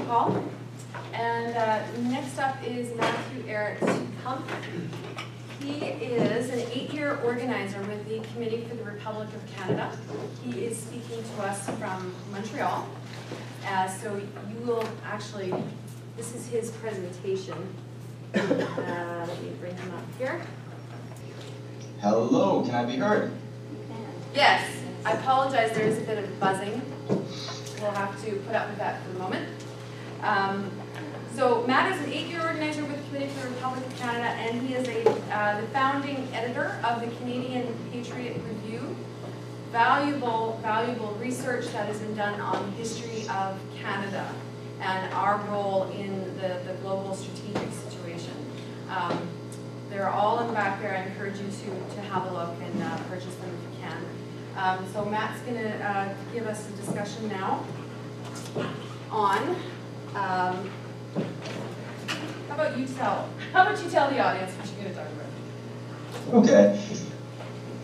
Paul. And next up is Matthew Ehret-Kump. He is an 8-year organizer with the Committee for the Republic of Canada. He is speaking to us from Montreal. So you will actually, this is his presentation. Let me bring him up here. Hello, can I be heard? Yes, I apologize, there is a bit of buzzing. We'll have to put up with that for the moment. So Matt is an 8-year organizer with the Committee for the Republic of Canada, and he is the founding editor of the Canadian Patriot Review. Valuable research that has been done on the history of Canada and our role in the global strategic situation. They're all in the back there. I encourage you to have a look and purchase them if you can. So Matt's going to give us a discussion now on, how about you tell the audience what you're going to talk about? Okay.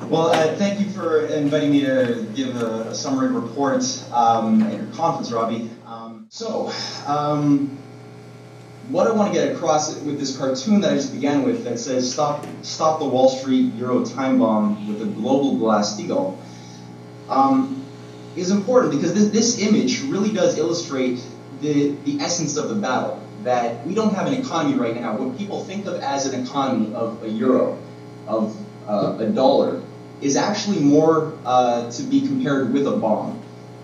Well, thank you for inviting me to give a summary report at your conference, Robbie. What I want to get across with this cartoon that I just began with that says, stop the Wall Street Euro time bomb with a global Glass-Steagall, is important because this image really does illustrate the essence of the battle, that we don't have an economy right now. What people think of as an economy of a euro, of a dollar, is actually more to be compared with a bomb.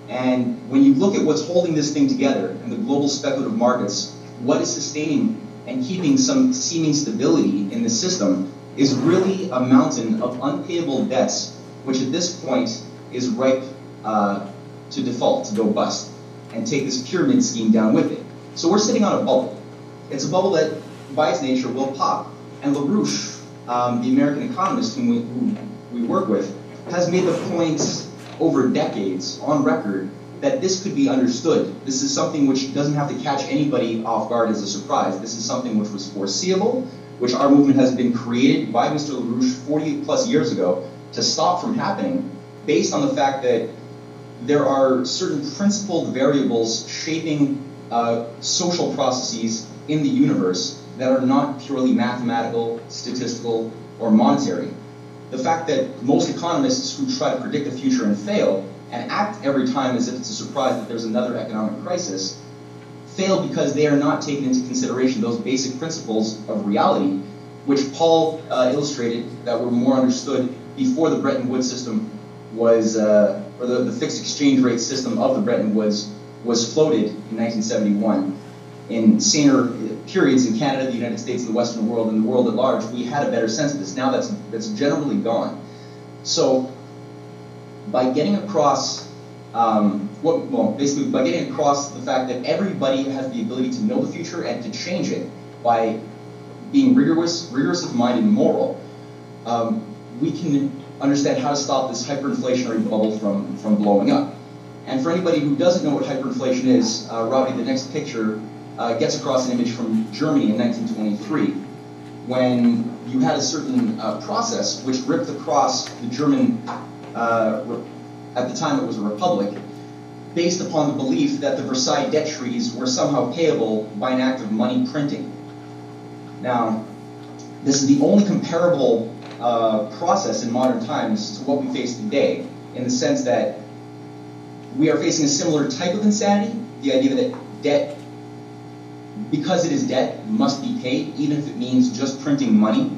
And when you look at what's holding this thing together and the global speculative markets, what is sustaining and keeping some seeming stability in the system is really a mountain of unpayable debts, which at this point is ripe to default, to go bust, and take this pyramid scheme down with it. So we're sitting on a bubble. It's a bubble that, by its nature, will pop. And LaRouche, the American economist whom we work with, has made the point over decades, on record, that this could be understood. This is something which doesn't have to catch anybody off guard as a surprise. This is something which was foreseeable, which our movement has been created by Mr. LaRouche 40 plus years ago to stop from happening, based on the fact that there are certain principled variables shaping social processes in the universe that are not purely mathematical, statistical, or monetary. The fact that most economists who try to predict the future and fail, and act every time as if it's a surprise that there's another economic crisis, fail because they are not taking into consideration those basic principles of reality, which Paul illustrated that were more understood before the Bretton Woods system was, or the fixed exchange rate system of the Bretton Woods was floated in 1971. In saner periods in Canada, the United States, and the Western world, and the world at large, we had a better sense of this. Now that's generally gone. So by getting across, basically by getting across the fact that everybody has the ability to know the future and to change it by being rigorous of mind and moral, we can understand how to stop this hyperinflationary bubble from blowing up. And for anybody who doesn't know what hyperinflation is, Robbie, the next picture gets across an image from Germany in 1923, when you had a certain process which ripped across the German, at the time it was a republic, based upon the belief that the Versailles debt treaties were somehow payable by an act of money printing. Now, this is the only comparable process in modern times to what we face today, in the sense that we are facing a similar type of insanity, the idea that debt, because it is debt, must be paid, even if it means just printing money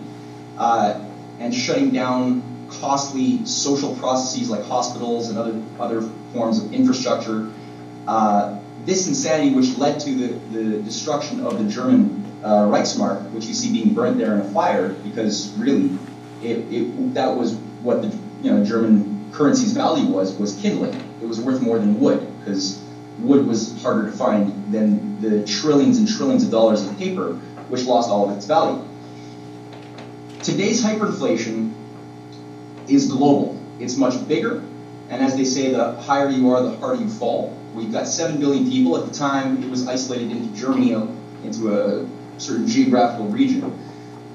and shutting down costly social processes like hospitals and other forms of infrastructure. This insanity, which led to the destruction of the German Reichsmark, which you see being burnt there in a fire, because really that was what the German currency's value was kindling. It was worth more than wood, because wood was harder to find than the trillions and trillions of dollars of paper, which lost all of its value. Today's hyperinflation is global. It's much bigger, and as they say, the higher you are, the harder you fall. We've got 7 billion people. At the time, it was isolated into Germany, into a certain geographical region.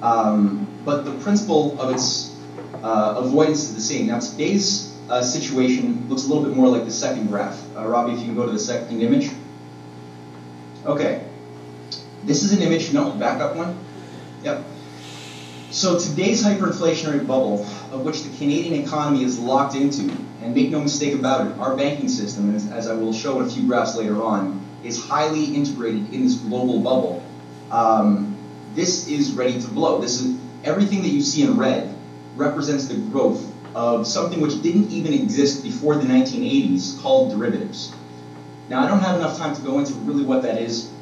But the principle of its avoidance is the same. Now, today's situation looks a little bit more like the second graph. Robbie, if you can go to the second image. Okay. This is an image, no, back up one. Yep. So today's hyperinflationary bubble, of which the Canadian economy is locked into, and make no mistake about it, our banking system, as I will show in a few graphs later on, is highly integrated in this global bubble. This is ready to blow. This is everything that you see in red represents the growth of something which didn't even exist before the 1980s, called derivatives. Now, I don't have enough time to go into really what that is.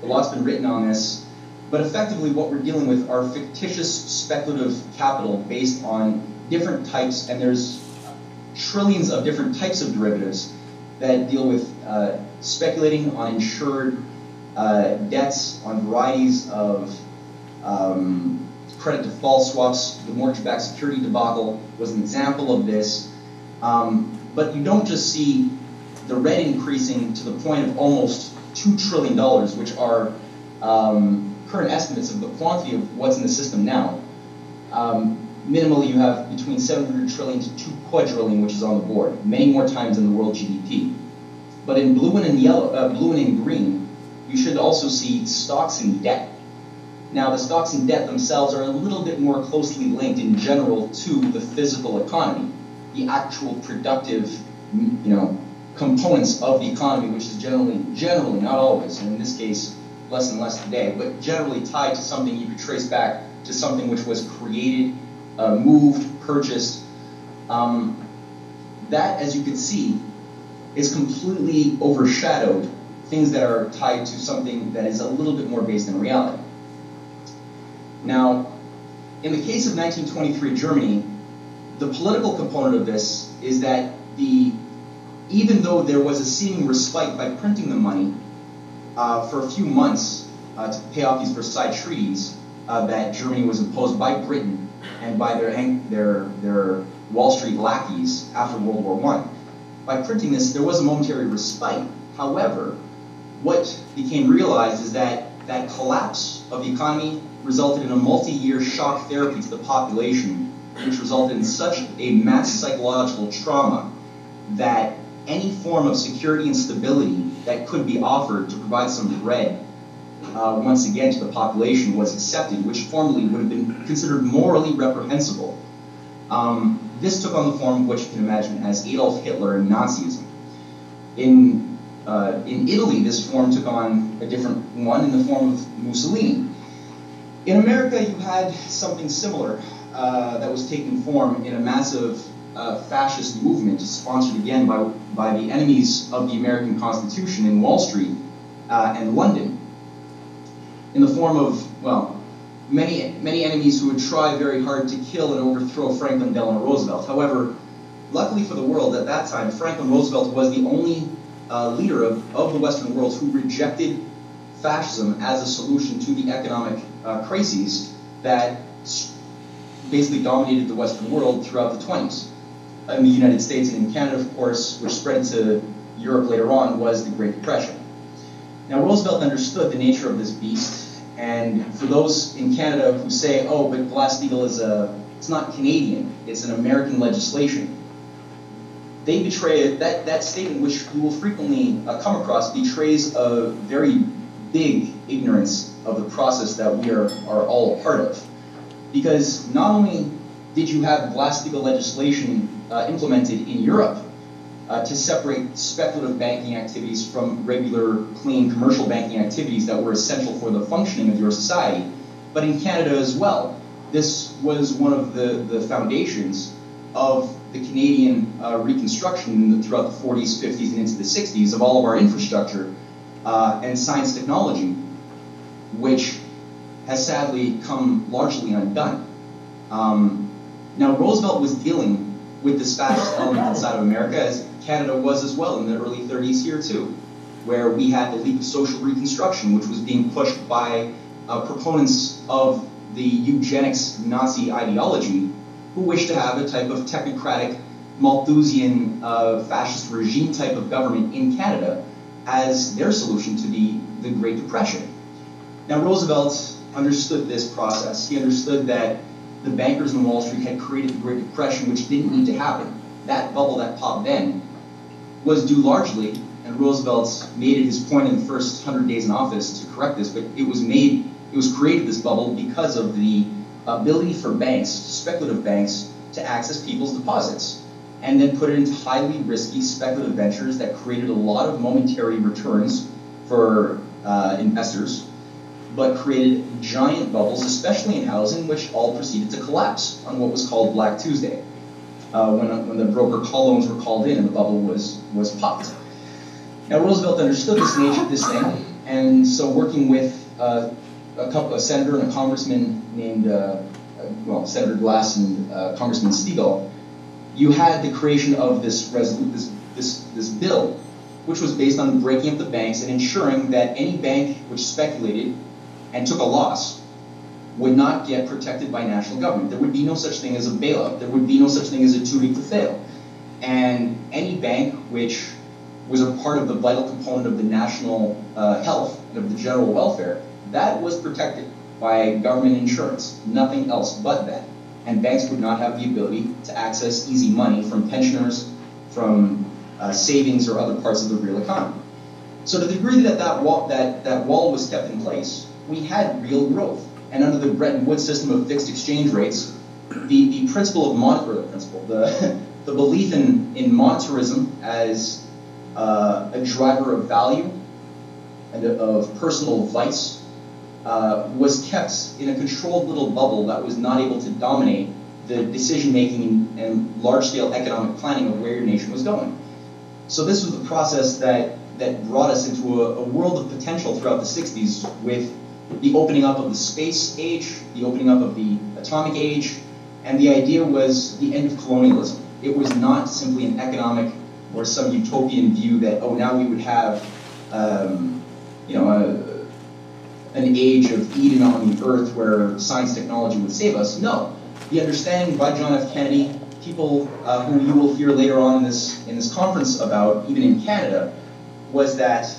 A lot's been written on this, but effectively what we're dealing with are fictitious speculative capital based on different types, and there's trillions of different types of derivatives that deal with speculating on insured debts, on varieties of credit default swaps. The mortgage-backed security debacle was an example of this. But you don't just see the red increasing to the point of almost $2 trillion, which are current estimates of the quantity of what's in the system now. Minimally, you have between 700 trillion to 2 quadrillion, which is on the board, many more times than the world GDP. But in blue and in yellow, blue and in green, you should also see stocks and debt. Now, the stocks and debt themselves are a little bit more closely linked in general to the physical economy, the actual productive, components of the economy, which is generally, not always, and in this case, less and less today, but generally tied to something you could trace back to something which was created, moved, purchased. That, as you can see, is completely overshadowed things that are tied to something that is a little bit more based in reality. Now, in the case of 1923 Germany, the political component of this is that even though there was a seeming respite by printing the money for a few months to pay off these Versailles treaties that Germany was imposed by Britain and by their Wall Street lackeys after World War I. By printing this, there was a momentary respite. However, what became realized is that that collapse of the economy resulted in a multi-year shock therapy to the population, which resulted in such a mass psychological trauma that any form of security and stability that could be offered to provide some bread once again to the population was accepted, which formerly would have been considered morally reprehensible. This took on the form of what you can imagine as Adolf Hitler and Nazism. In Italy, this form took on a different one in the form of Mussolini. In America, you had something similar that was taking form in a massive fascist movement sponsored again by the enemies of the American Constitution in Wall Street and London, in the form of, well, many enemies who would try very hard to kill and overthrow Franklin Delano Roosevelt. However, luckily for the world at that time, Franklin Roosevelt was the only leader of the Western world who rejected fascism as a solution to the economic crises that basically dominated the Western world throughout the 20s. In the United States and in Canada, of course, which spread into Europe later on, was the Great Depression. Now, Roosevelt understood the nature of this beast, and for those in Canada who say, oh, but Glass-Steagall it's not Canadian, it's an American legislation, they betray it. That statement, which you will frequently come across, betrays a very big ignorance of the process that we are all a part of. Because not only did you have Glass-Steagall legislation implemented in Europe to separate speculative banking activities from regular, clean commercial banking activities that were essential for the functioning of your society, but in Canada as well. This was one of the foundations of the Canadian Reconstruction throughout the 40s, 50s, and into the 60s of all of our infrastructure and science technology, which has sadly come largely undone. Now, Roosevelt was dealing with this fascist element inside of America, as Canada was as well in the early 30s here too, where we had the League of Social Reconstruction, which was being pushed by proponents of the eugenics Nazi ideology, who wished to have a type of technocratic, Malthusian, fascist regime type of government in Canada as their solution to the Great Depression. Now, Roosevelt understood this process. He understood that the bankers in Wall Street had created the Great Depression, which didn't need to happen. That bubble that popped then was due largely and Roosevelt made it his point in the first 100 days in office to correct this, but it was created, this bubble, because of the ability for banks, speculative banks, to access people's deposits and then put it into highly risky speculative ventures that created a lot of momentary returns for investors, but created giant bubbles, especially in housing, which all proceeded to collapse on what was called Black Tuesday, when the broker call loans were called in and the bubble was popped. Now, Roosevelt understood this nature of this thing, and so working with a senator and a congressman named, Senator Glass and Congressman Steagall, you had the creation of this bill, which was based on breaking up the banks and ensuring that any bank which speculated and took a loss would not get protected by national government. There would be no such thing as a bailout. There would be no such thing as a too big to fail. And any bank which was a part of the vital component of the national health and of the general welfare, that was protected by government insurance, nothing else but that. And banks would not have the ability to access easy money from pensioners, from savings or other parts of the real economy. So to the degree that that wall was kept in place, we had real growth. And under the Bretton Woods system of fixed exchange rates, the principle of the belief in monetarism as a driver of value and of personal vice was kept in a controlled little bubble that was not able to dominate the decision-making and large-scale economic planning of where your nation was going. So this was the process that brought us into a world of potential throughout the 60s with the opening up of the space age, the opening up of the atomic age, and the idea was the end of colonialism. It was not simply an economic or some utopian view that, oh, now we would have, an age of Eden on the earth where science technology would save us. No. The understanding by John F. Kennedy, people who you will hear later on in this conference about, even in Canada, was that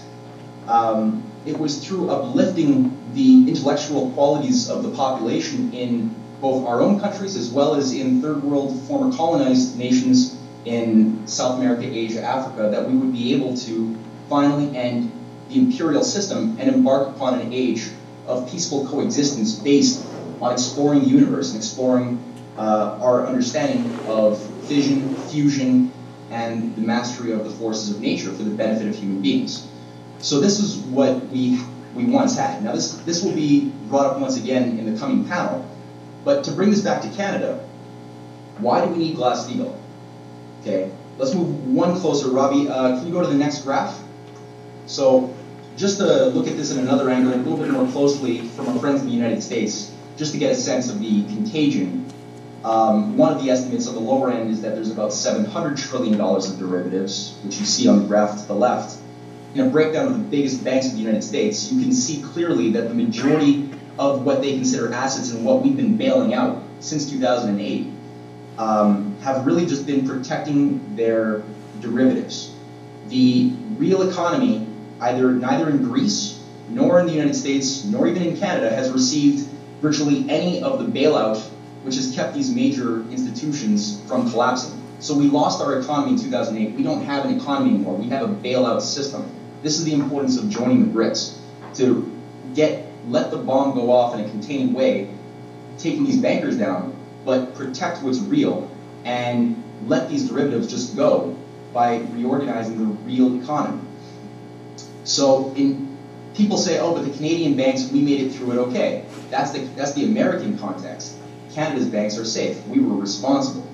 it was through uplifting the intellectual qualities of the population in both our own countries as well as in third world former colonized nations in South America, Asia, Africa, that we would be able to finally end the imperial system and embark upon an age of peaceful coexistence based on exploring the universe and exploring our understanding of fission, fusion, and the mastery of the forces of nature for the benefit of human beings. So this is what we once had. Now this will be brought up once again in the coming panel, but to bring this back to Canada, why do we need Glass-Steagall? Okay, let's move one closer. Robbie, can you go to the next graph? So just to look at this in another angle, a little bit more closely from our friends in the United States, just to get a sense of the contagion. One of the estimates on the lower end is that there's about $700 trillion of derivatives, which you see on the graph to the left. In a breakdown of the biggest banks in the United States, you can see clearly that the majority of what they consider assets and what we've been bailing out since 2008 have really just been protecting their derivatives. The real economy, neither in Greece, nor in the United States, nor even in Canada, has received virtually any of the bailout which has kept these major institutions from collapsing. So we lost our economy in 2008. We don't have an economy anymore. We have a bailout system. This is the importance of joining the BRICS, to let the bomb go off in a contained way, taking these bankers down, but protect what's real and let these derivatives just go by reorganizing the real economy. So people say, oh, but the Canadian banks, we made it through it okay. That's the American context. Canada's banks are safe. We were responsible.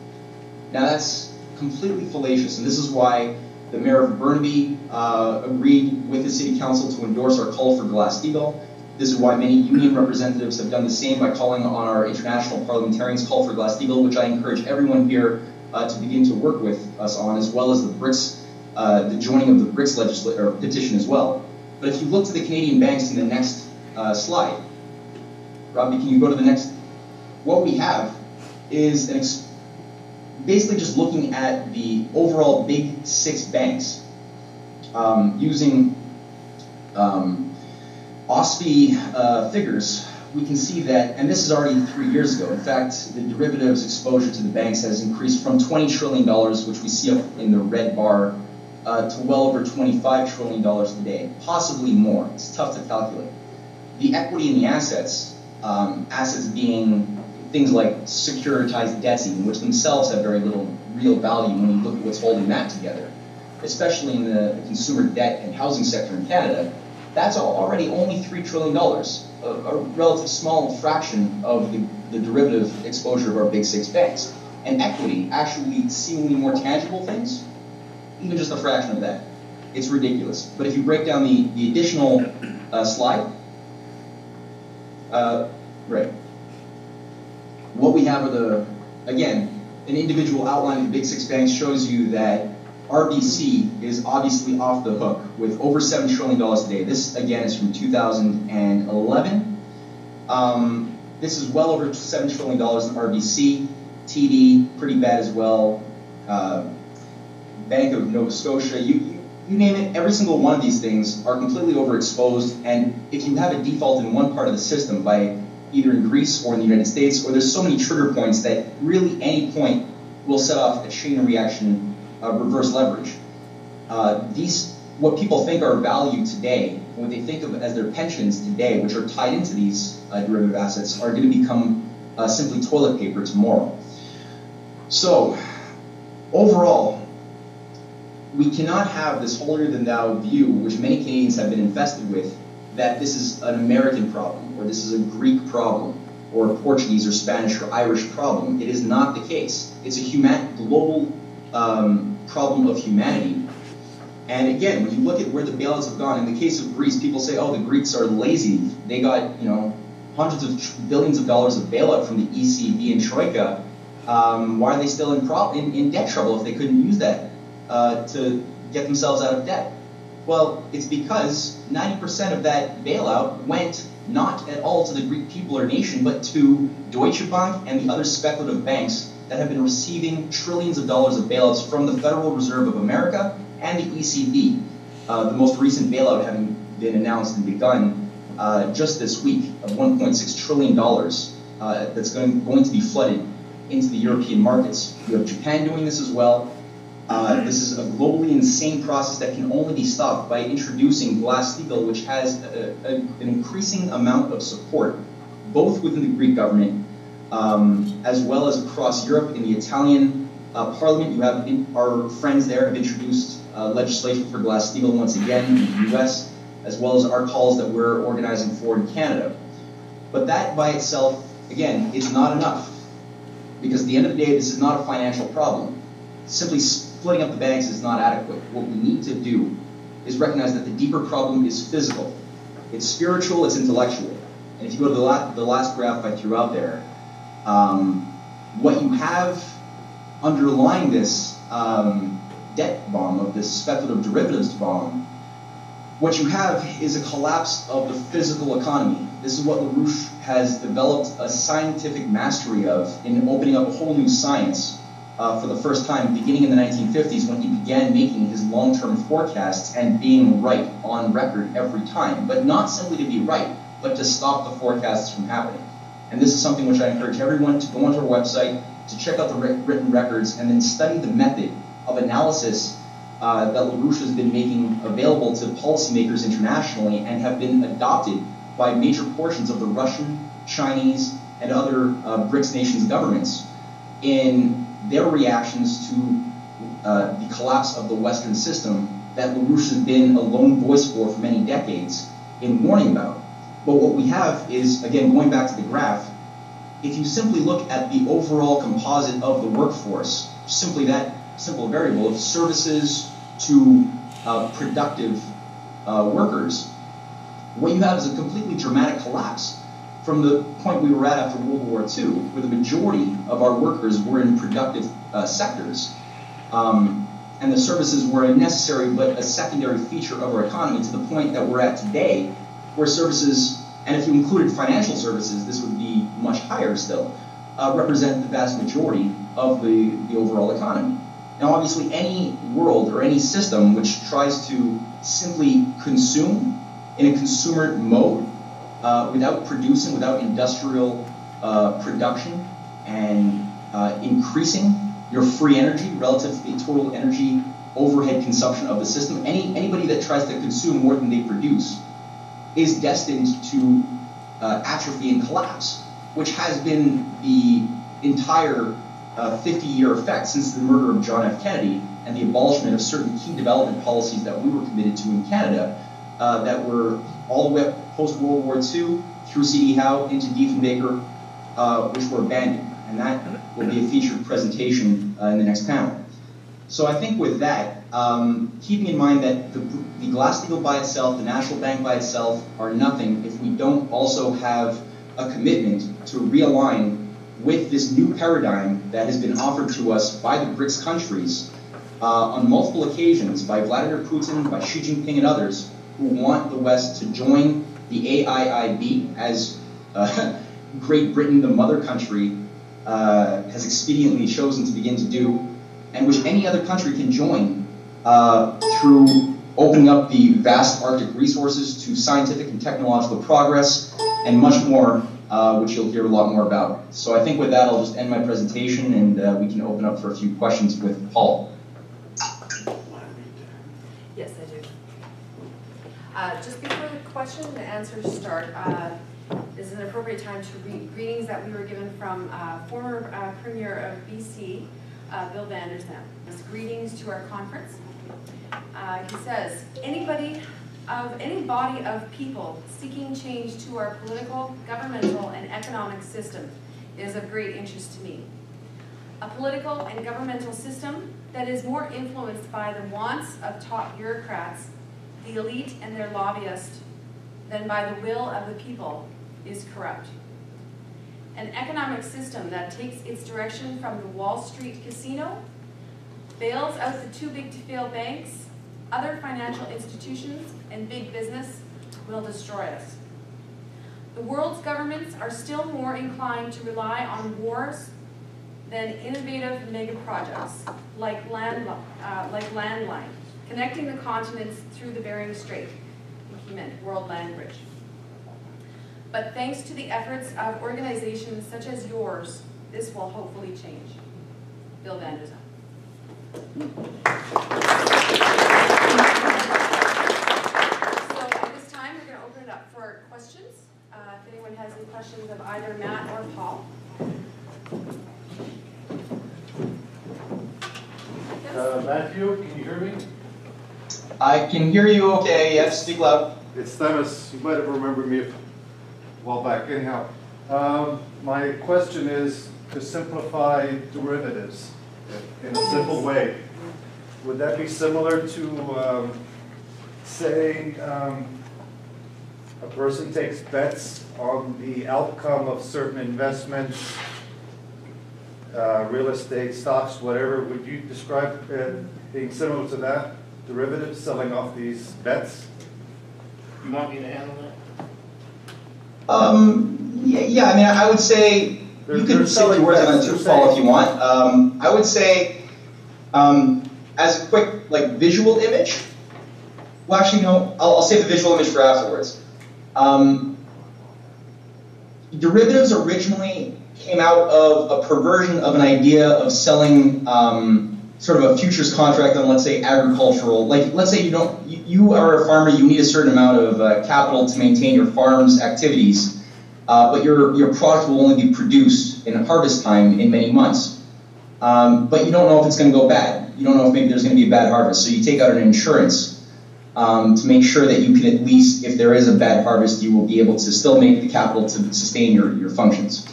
Now that's completely fallacious, and this is why the mayor of Burnaby agreed with the city council to endorse our call for Glass-Steagall. This is why many union representatives have done the same by calling on our international parliamentarians' call for Glass-Steagall, which I encourage everyone here to begin to work with us on, as well as the BRICS, the joining of the BRICS petition as well. But if you look to the Canadian banks in the next slide, Robbie, can you go to the next? What we have is basically just looking at the overall big six banks using OSFI figures. We can see that, and this is already 3 years ago. In fact, the derivatives exposure to the banks has increased from $20 trillion, which we see up in the red bar to well over $25 trillion today, possibly more. It's tough to calculate. The equity in the assets, assets being things like securitized debts even, which themselves have very little real value when you look at what's holding that together, especially in the consumer debt and housing sector in Canada. That's already only $3 trillion, a relative small fraction of the derivative exposure of our big six banks. And equity, actually seemingly more tangible things, even just a fraction of that. It's ridiculous. But if you break down the additional slide, right. What we have are again, an individual outline of the big six banks shows you that RBC is obviously off the hook with over $7 trillion today. This, again, is from 2011. This is well over $7 trillion in RBC. TD, pretty bad as well. Bank of Nova Scotia, you name it, every single one of these things are completely overexposed, and if you have a default in one part of the system, by either in Greece or in the United States, or there's so many trigger points that really any point will set off a chain reaction, reverse leverage. What people think are value today, what they think of as their pensions today, which are tied into these derivative assets, are going to become simply toilet paper tomorrow. So, overall, we cannot have this holier-than-thou view, which many Canadians have been infested with, that this is an American problem, or this is a Greek problem, or a Portuguese or Spanish or Irish problem. It is not the case. It's a global problem of humanity. And again, when you look at where the bailouts have gone, in the case of Greece, people say, oh, the Greeks are lazy. They got, hundreds of billions of dollars of bailout from the ECB and Troika. Why are they still in debt trouble if they couldn't use that to get themselves out of debt? Well, it's because 90% of that bailout went not at all to the Greek people or nation, but to Deutsche Bank and the other speculative banks that have been receiving trillions of dollars of bailouts from the Federal Reserve of America and the ECB. The most recent bailout having been announced and begun just this week of $1.6 trillion that's going to be flooded into the European markets. You have Japan doing this as well. This is a globally insane process that can only be stopped by introducing Steagall, which has an increasing amount of support, both within the Greek government as well as across Europe. In the Italian Parliament, you have our friends there have introduced legislation for Steagall once again in the US, as well as our calls that we're organizing for in Canada. But that by itself, again, is not enough, because at the end of the day, this is not a financial problem. Simply splitting up the banks is not adequate. What we need to do is recognize that the deeper problem is physical. It's spiritual, it's intellectual. And if you go to the last graph I threw out there, what you have underlying this debt bomb, of this speculative derivatives bomb, what you have is a collapse of the physical economy. This is what LaRouche has developed a scientific mastery of in opening up a whole new science for the first time, beginning in the 1950s, when he began making his long-term forecasts and being right on record every time. But not simply to be right, but to stop the forecasts from happening. And this is something which I encourage everyone to go onto our website, to check out the written records, and then study the method of analysis that LaRouche has been making available to policymakers internationally and have been adopted by major portions of the Russian, Chinese, and other BRICS nations' governments in their reactions to the collapse of the Western system that LaRouche has been a lone voice for many decades in warning about. But what we have is, again, going back to the graph, if you simply look at the overall composite of the workforce, simply that simple variable of services to productive workers, what you have is a completely dramatic collapse from the point we were at after World War II, where the majority of our workers were in productive sectors. And the services were a necessary but a secondary feature of our economy, to the point that we're at today, where services, and if you included financial services, this would be much higher still, represent the vast majority of the overall economy. Now, obviously, any world or any system which tries to simply consume in a consumer mode, without producing, without industrial production, and increasing your free energy relative to the total energy overhead consumption of the system. Anybody that tries to consume more than they produce is destined to atrophy and collapse, which has been the entire 50-year effect since the murder of John F. Kennedy and the abolishment of certain key development policies that we were committed to in Canada that were all the way up post-World War II through C.D. Howe into Diefenbaker, which were abandoned. And that will be a featured presentation in the next panel. So I think with that, keeping in mind that the Glass-Steagall by itself, the National Bank by itself are nothing if we don't also have a commitment to realign with this new paradigm that has been offered to us by the BRICS countries on multiple occasions by Vladimir Putin, by Xi Jinping and others who want the West to join the AIIB as Great Britain, the mother country, has expediently chosen to begin to do, and which any other country can join through opening up the vast Arctic resources to scientific and technological progress and much more, which you'll hear a lot more about. So I think with that, I'll just end my presentation and we can open up for a few questions with Paul. Yes, I do. Just before the question and answers start, this is an appropriate time to read greetings that we were given from former Premier of BC, Bill Vander Zalm. Greetings to our conference. He says, any body of people seeking change to our political, governmental, and economic system is of great interest to me. A political and governmental system that is more influenced by the wants of top bureaucrats, the elite and their lobbyists, than by the will of the people is corrupt. An economic system that takes its direction from the Wall Street casino, bails out the too-big-to-fail banks, other financial institutions, and big business will destroy us. The world's governments are still more inclined to rely on wars than innovative mega projects like landline, connecting the continents through the Bering Strait. He meant World Land Bridge. But thanks to the efforts of organizations such as yours, this will hopefully change. Bill Vander Zalm. So at this time, we're going to open it up for questions. If anyone has any questions of either Matt or Paul. Yes? Matthew, can you hear me? I can hear you okay, yes, speak loud. It's Themis. You might have remembered me a while back. Anyhow, my question is to simplify derivatives in a simple way. Would that be similar to saying a person takes bets on the outcome of certain investments, real estate, stocks, whatever? Would you describe it being similar to that? Derivatives, selling off these bets? You want me to handle that? Yeah, I mean, I would say you can say the words on a Paul if you want. I would say, as a quick visual image. Well, actually, no. I'll save the visual image for afterwards. Derivatives originally came out of a perversion of an idea of selling sort of a futures contract on, let's say, agricultural. Let's say you are a farmer, you need a certain amount of capital to maintain your farm's activities, but your product will only be produced in harvest time in many months. But you don't know if it's going to go bad. You don't know if maybe there's going to be a bad harvest. So you take out an insurance to make sure that you can at least, if there is a bad harvest, you will be able to still make the capital to sustain your functions.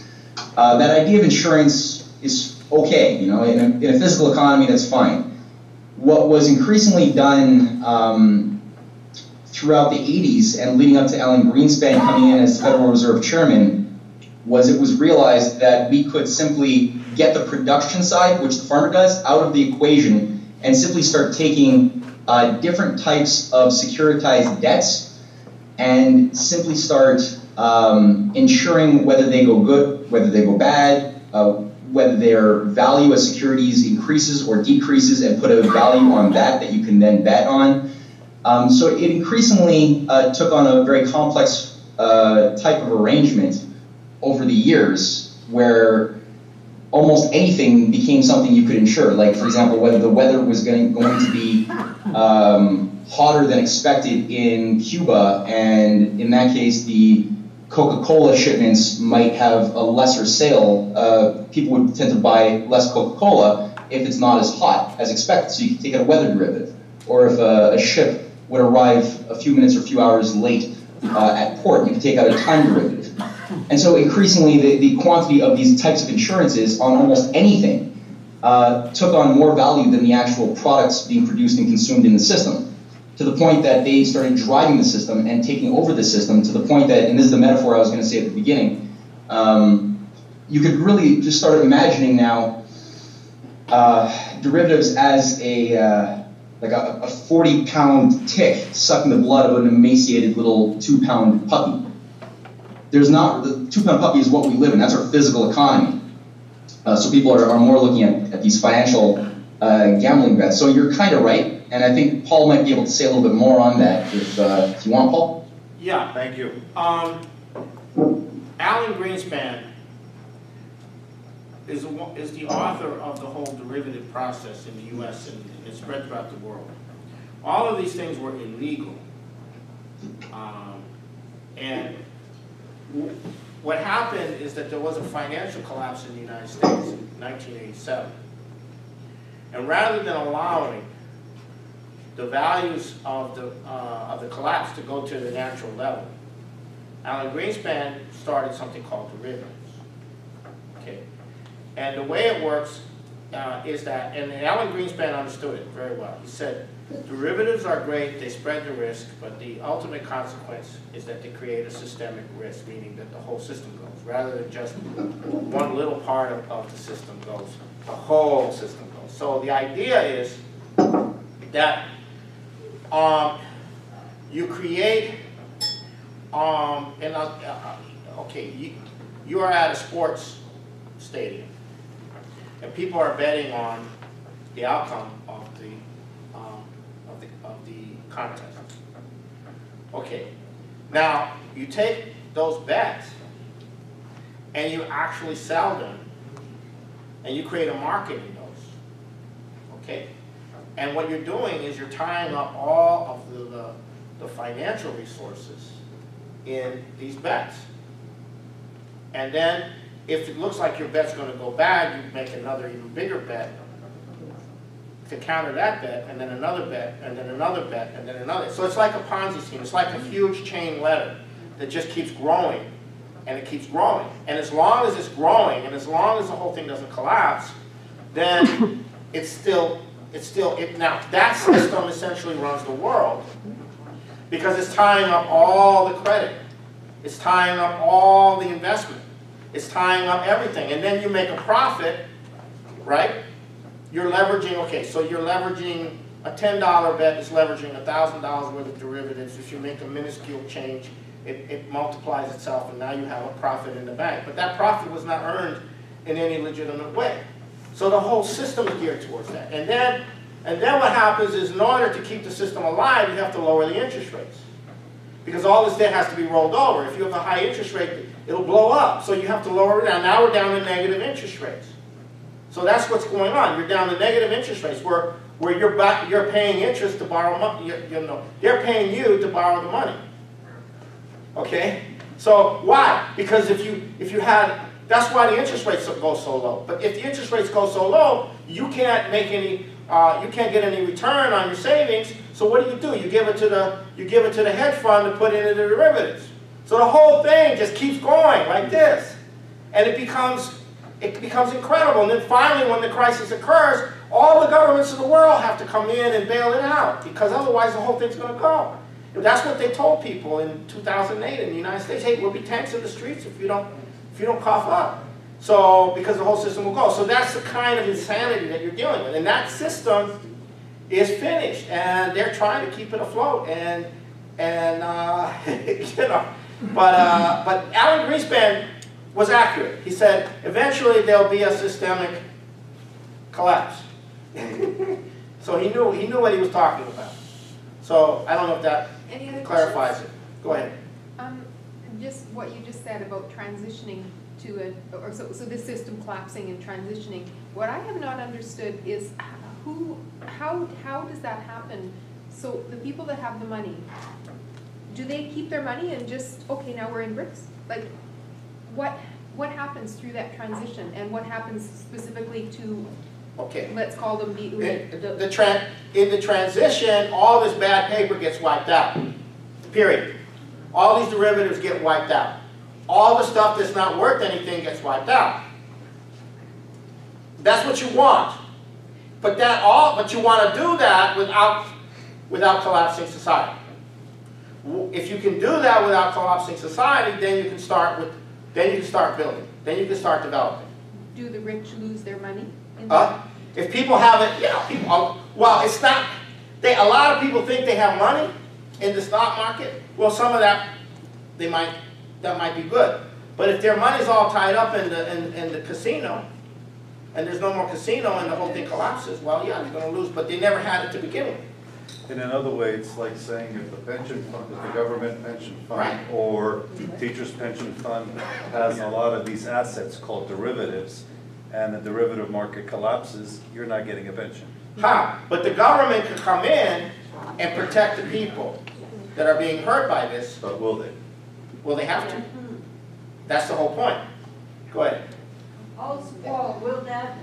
That idea of insurance is okay, in a physical economy, that's fine. What was increasingly done throughout the 80s and leading up to Alan Greenspan coming in as Federal Reserve Chairman was it was realized that we could simply get the production side, which the farmer does, out of the equation and simply start taking different types of securitized debts and simply start insuring whether they go good, whether they go bad, whether their value as securities increases or decreases, and put a value on that you can then bet on. So it increasingly took on a very complex type of arrangement over the years where almost anything became something you could insure. Like, for example, whether the weather was going to be hotter than expected in Cuba, and in that case, the Coca-Cola shipments might have a lesser sale. People would tend to buy less Coca-Cola if it's not as hot as expected, so you can take out a weather derivative. Or if a ship would arrive a few minutes or a few hours late at port, you can take out a time derivative. And so increasingly, the quantity of these types of insurances on almost anything took on more value than the actual products being produced and consumed in the system, to the point that they started driving the system and taking over the system, to the point that, and this is the metaphor I was going to say at the beginning, you could really just start imagining now derivatives as like a 40-pound tick sucking the blood of an emaciated little 2-pound puppy. There's not, the 2-pound puppy is what we live in. That's our physical economy. So people are more looking at these financial gambling bets. So you're kind of right, and I think Paul might be able to say a little bit more on that if you want, Paul. Yeah, thank you. Alan Greenspan is the author of the whole derivative process in the U.S. and it's spread throughout the world. All of these things were illegal. And what happened is that there was a financial collapse in the United States in 1987. And rather than allowing the values of the collapse to go to the natural level, Alan Greenspan started something called derivatives. Okay. And the way it works is that, and Alan Greenspan understood it very well. He said, derivatives are great, they spread the risk, but the ultimate consequence is that they create a systemic risk, meaning that the whole system goes. Rather than just one little part of the system goes, the whole system goes. So the idea is that you create, okay, you are at a sports stadium, and people are betting on the outcome of the contest. Okay, now you take those bets and you actually sell them, and you create a market in those. Okay, and what you're doing is you're tying up all of the financial resources in these bets, and then if it looks like your bet's going to go bad, you make another even bigger bet to counter that bet, and then another bet, and then another bet, and then another. So it's like a Ponzi scheme. It's like a huge chain letter that just keeps growing, and it keeps growing. And as long as it's growing, and as long as the whole thing doesn't collapse, then now that system essentially runs the world, because it's tying up all the credit. It's tying up all the investment. It's tying up everything. And then you make a profit, right? You're leveraging, okay, so you're leveraging a $10 bet is leveraging $1,000 worth of derivatives. If you make a minuscule change, it multiplies itself, and now you have a profit in the bank. But that profit was not earned in any legitimate way. So the whole system is geared towards that. And then what happens is, in order to keep the system alive, you have to lower the interest rates, because all this debt has to be rolled over. If you have a high interest rate, it'll blow up. So you have to lower it down. Now we're down to negative interest rates. So that's what's going on. You're down to negative interest rates, where you're paying interest to borrow money. They're paying you to borrow the money. Okay. So why? Because if you had, that's why the interest rates go so low. But if the interest rates go so low, you can't make any. You can't get any return on your savings. So what do? You give it to the hedge fund to put into the derivatives. So the whole thing just keeps going like this, and it becomes incredible. And then finally, when the crisis occurs, all the governments of the world have to come in and bail it out, because otherwise the whole thing's going to go. And that's what they told people in 2008 in the United States. Hey, we'll be tanks in the streets if you don't cough up. So because the whole system will go. So that's the kind of insanity that you're dealing with, and that system is finished, and they're trying to keep it afloat. And you know, but Alan Greenspan was accurate. He said, eventually there'll be a systemic collapse. So he knew what he was talking about. So I don't know if that clarifies it. Go ahead. Just what you just said about transitioning to so this system collapsing and transitioning. What I have not understood is how does that happen? So the people that have the money, do they keep their money and just, okay, now we're in BRICS? Like, what happens through that transition, and what happens specifically to, Okay. let's call them In the transition, all this bad paper gets wiped out. Period. All these derivatives get wiped out. All the stuff that's not worth anything gets wiped out. That's what you want. But you want to do that without collapsing society. If you can do that without collapsing society, then you can start building. Then you can start developing. do the rich lose their money? If people have it, yeah, well, it's not, a lot of people think they have money in the stock market. Well, some of that, that might be good. But if their money's all tied up in the casino, and there's no more casino and the whole thing collapses, well, yeah, they're going to lose, but they never had it to begin with. In another way, it's like saying if the pension fund, if the government pension fund Right. or teachers' pension fund has a lot of these assets called derivatives, and the derivative market collapses, you're not getting a pension. But the government could come in and protect the people that are being hurt by this. But will they? Will they have to? That's the whole point. Go ahead. Also, will that,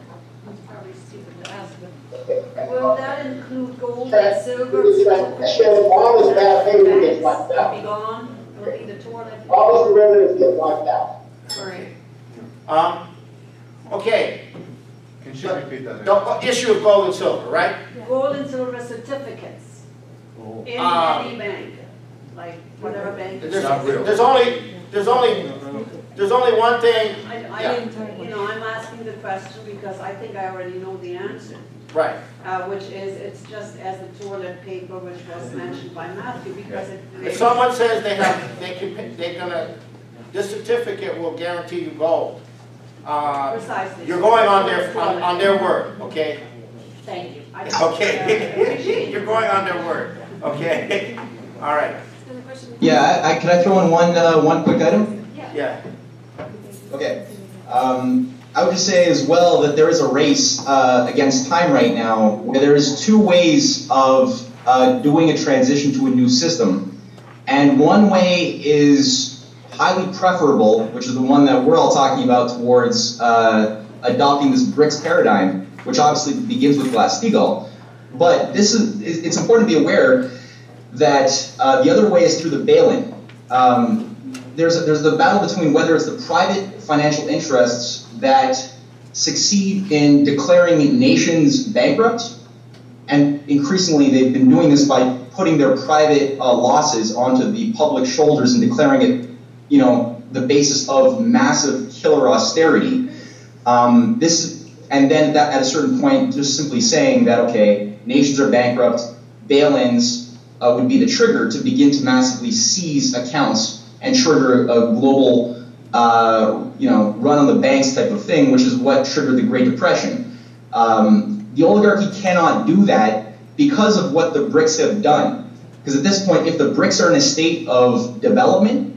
it's probably stupid to ask, but will that include gold and silver? All this bad paper gets wiped out. Be gone, it'll be the toilet. All those derivatives get wiped out. Right. Okay. Can she repeat that? The issue of gold and silver, right? Gold and silver certificates Oh. in any bank, like whatever bank. There's not real. There's only one thing. I didn't, I'm asking the question because I think I already know the answer. Right. Which is, it's just as the toilet paper, which was mentioned by Matthew, because If someone says this certificate will guarantee you gold, precisely. you're going on their word, okay? Thank you. Okay. You're going on their word, okay? All right. Yeah, can I throw in one quick item? Yeah. Okay. I would just say as well that there is a race against time right now where there is two ways of doing a transition to a new system. And one way is highly preferable, which is the one that we're all talking about towards adopting this BRICS paradigm, which obviously begins with Steagall. But it's important to be aware that the other way is through the bail-in. There's the battle between whether it's the private financial interests that succeed in declaring nations bankrupt, and increasingly they've been doing this by putting their private losses onto the public shoulders and declaring it, the basis of massive killer austerity. And then that, at a certain point, just simply saying that, okay, nations are bankrupt, bail-ins would be the trigger to begin to massively seize accounts and trigger a global, run on the banks type of thing, which is what triggered the Great Depression. The oligarchy cannot do that because of what the BRICS have done. Because at this point, if the BRICS are in a state of development,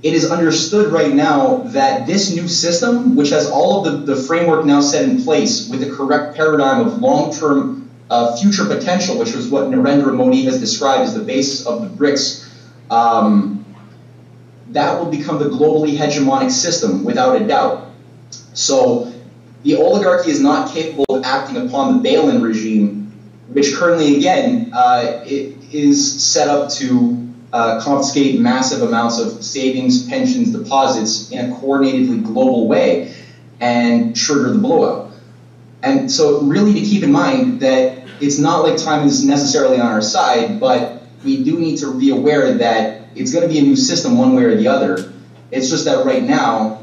it is understood right now that this new system, which has all of the framework now set in place with the correct paradigm of long-term future potential, which was what Narendra Modi has described as the basis of the BRICS, that will become the globally hegemonic system without a doubt. So the oligarchy is not capable of acting upon the bail-in regime, which currently, again, it is set up to confiscate massive amounts of savings, pensions, deposits in a coordinatedly global way and trigger the blowout. And so really to keep in mind that it's not like time is necessarily on our side, but we do need to be aware that it's going to be a new system one way or the other. It's just that right now,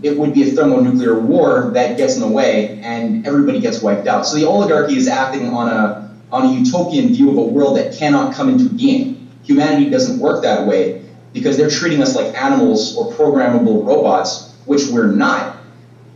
it would be a thermonuclear war that gets in the way and everybody gets wiped out. So the oligarchy is acting on a utopian view of a world that cannot come into being. Humanity doesn't work that way because they're treating us like animals or programmable robots, which we're not.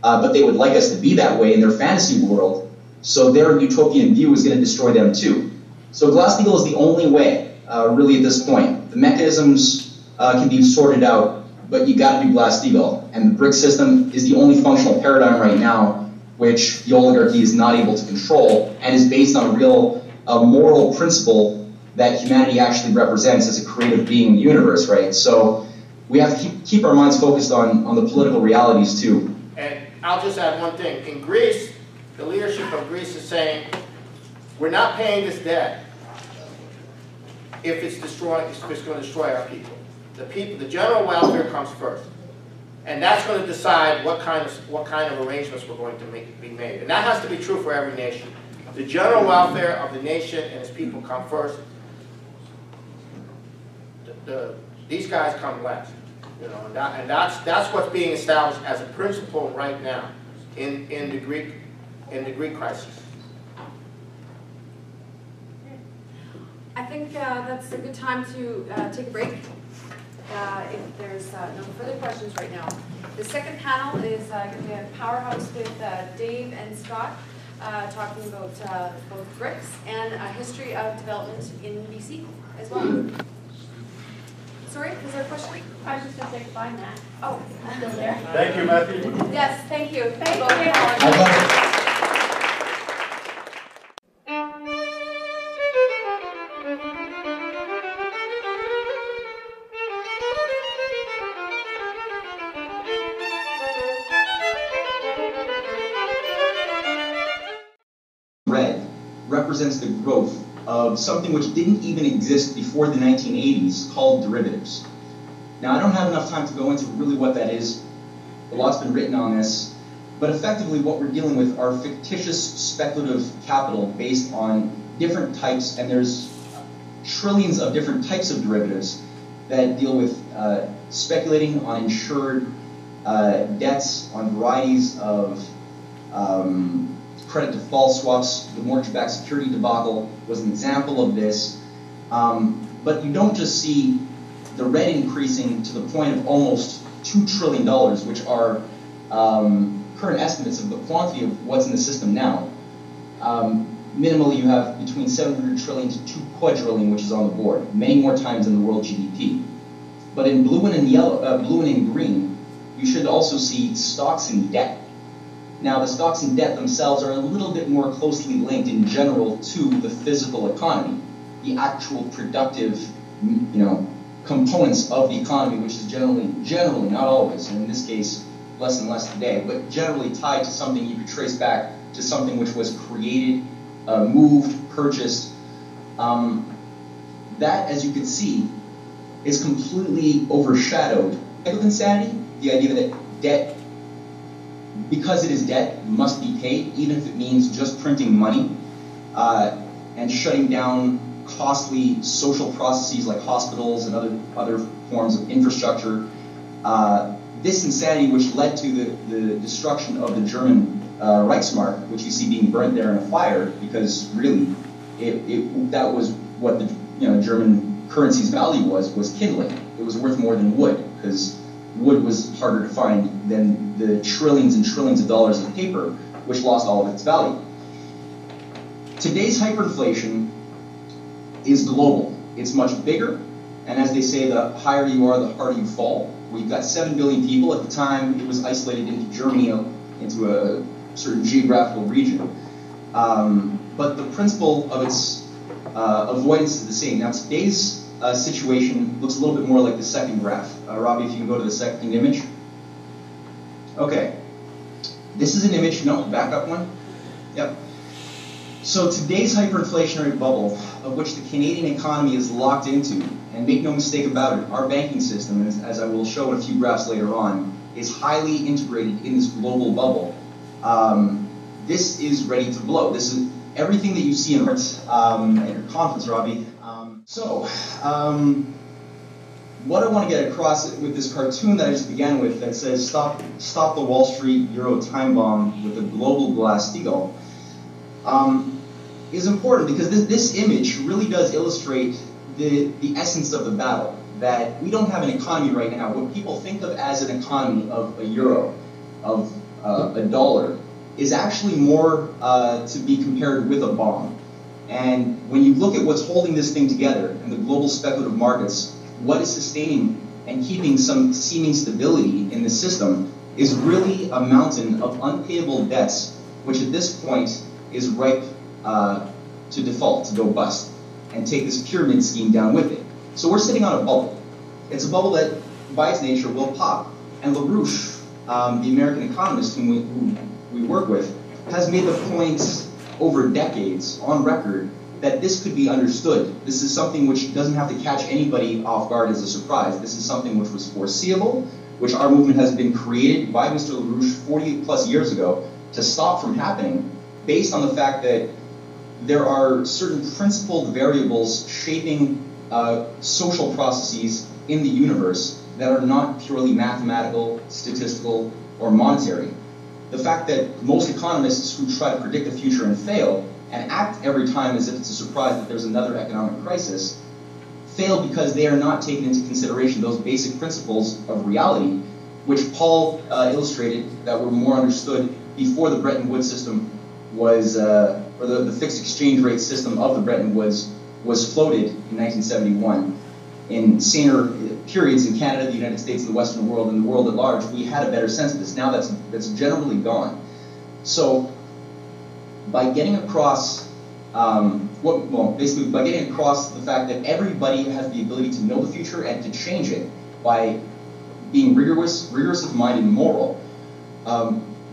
But they would like us to be that way in their fantasy world. So their utopian view is going to destroy them too. So Glass-Steagall is the only way, really, at this point. The mechanisms can be sorted out but you got to do Glass-Steagall. And the brick system is the only functional paradigm right now which the oligarchy is not able to control and is based on a real moral principle that humanity actually represents as a creative being in the universe, right? So we have to keep our minds focused on the political realities too. And I'll just add one thing. In Greece, the leadership of Greece is saying, we're not paying this debt if it's going to destroy our people. The general welfare comes first. And that's going to decide what kind of arrangements we're going to be made. And that has to be true for every nation. The general welfare of the nation and its people come first. These guys come last. You know, and that's what's being established as a principle right now in the Greek crisis. I think that's a good time to take a break. If there's no further questions right now. The second panel is going to be a powerhouse with Dave and Scott talking about both bricks and a history of development in BC as well. Sorry, was there a question? I was just going to say goodbye, Matt. Oh, I'm still there. Thank you, Matthew. yes, thank you. Thank both you. panelists. Red represents the growth of something which didn't even exist before the 1980s called derivatives. Now, I don't have enough time to go into really what that is. A lot's been written on this, but effectively what we're dealing with are fictitious speculative capital based on different types, and there's trillions of different types of derivatives that deal with speculating on insured debts, on varieties of credit default swaps. The mortgage-backed security debacle was an example of this. But you don't just see the red increasing to the point of almost $2 trillion, which are current estimates of the quantity of what's in the system now. Minimally, you have between 700 trillion to 2 quadrillion, which is on the board, many more times than the world GDP. But in blue and in yellow, blue and in green, you should also see stocks and debt. Now, the stocks and debt themselves are a little bit more closely linked in general to the physical economy, the actual productive, components of the economy, which is generally, not always, and in this case, less and less today, but generally tied to something you could trace back to something which was created, moved, purchased. That, as you can see, is completely overshadowed. With insanity, the idea that debt, because it is debt, must be paid, even if it means just printing money and shutting down costly social processes like hospitals and other forms of infrastructure. This insanity, which led to the destruction of the German Reichsmark, which you see being burnt there in a fire, because really that was what the German currency's value was kindling. It was worth more than wood, because wood was harder to find than the trillions and trillions of dollars of paper, which lost all of its value. Today's hyperinflation is global. It's much bigger, and as they say, the higher you are, the harder you fall. We've got 7 billion people. At the time, it was isolated into Germany, into a certain geographical region. But the principle of its avoidance is the same. Now, today's situation looks a little bit more like the second graph. Robbie, if you can go to the second image. Okay. This is an image. No, back up one. Yep. So today's hyperinflationary bubble, of which the Canadian economy is locked into, and make no mistake about it, our banking system, as I will show in a few graphs later on, is highly integrated in this global bubble. This is ready to blow. This is everything that you see in at your conference, Robbie. What I want to get across with this cartoon that I just began with that says stop the Wall Street Euro time bomb with a global Glass-Steagall is important, because this image really does illustrate the essence of the battle, that we don't have an economy right now. What people think of as an economy of a euro, of a dollar, is actually more to be compared with a bomb. And when you look at what's holding this thing together and the global speculative markets, what is sustaining and keeping some seeming stability in the system is really a mountain of unpayable debts, which at this point is ripe to default, to go bust, and take this pyramid scheme down with it. So we're sitting on a bubble. It's a bubble that, by its nature, will pop. And LaRouche, the American economist whom we work with, has made the point over decades, on record, that this could be understood. This is something which doesn't have to catch anybody off guard as a surprise. This is something which was foreseeable, which our movement has been created by Mr. LaRouche 40 plus years ago to stop from happening, based on the fact that there are certain principled variables shaping social processes in the universe that are not purely mathematical, statistical, or monetary. The fact that most economists who try to predict the future and fail, and act every time as if it's a surprise that there's another economic crisis, fail because they are not taking into consideration those basic principles of reality, which Paul illustrated that were more understood before the Bretton Woods system was, or the fixed exchange rate system of the Bretton Woods was floated in 1971. In saner periods in Canada, the United States, and the Western world, and the world at large, we had a better sense of this. Now that's generally gone. So by getting across, basically by getting across the fact that everybody has the ability to know the future and to change it by being rigorous of mind and moral,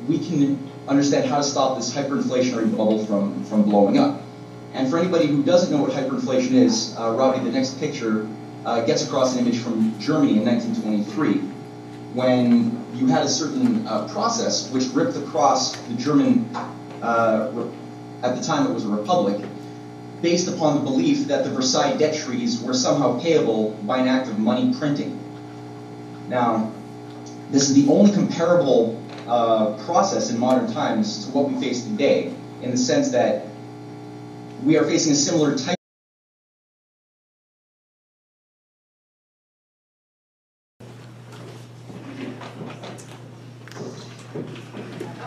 we can understand how to stop this hyperinflationary bubble from blowing up. And for anybody who doesn't know what hyperinflation is, Robbie, the next picture gets across an image from Germany in 1923, when you had a certain process which ripped across the German, at the time it was a republic, based upon the belief that the Versailles debt treaties were somehow payable by an act of money printing. Now, this is the only comparable process in modern times to what we face today, in the sense that we are facing a similar type.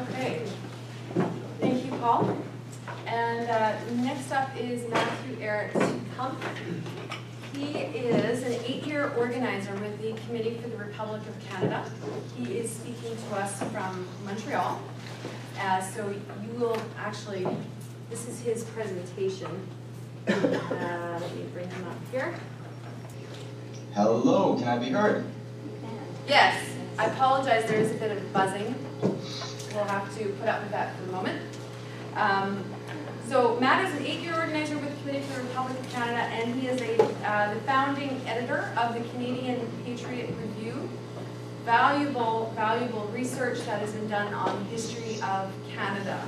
Okay, thank you, Paul. And next up is Matthew Ehret-Kump. He is an 8-year organizer with the Committee for the Republic of Canada. He is speaking to us from Montreal. So you will actually, this is his presentation. Let me bring him up here. Hello, can I be heard? Yes, I apologize, there is a bit of buzzing. We'll have to put up with that for the moment. So Matt is an 8-year organizer with the Committee for the Republic of Canada, and he is the founding editor of the Canadian Patriot Review. Valuable research that has been done on the history of Canada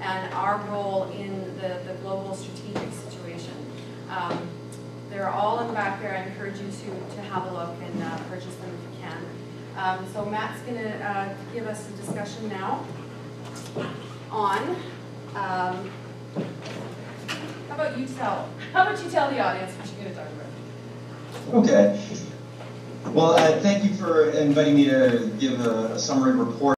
and our role in the global strategic situation. They're all in the back there. I encourage you to have a look and purchase them if you can. So Matt's going to give us a discussion now on, how about you tell the audience what you're going to talk about? Okay. Well, thank you for inviting me to give a summary report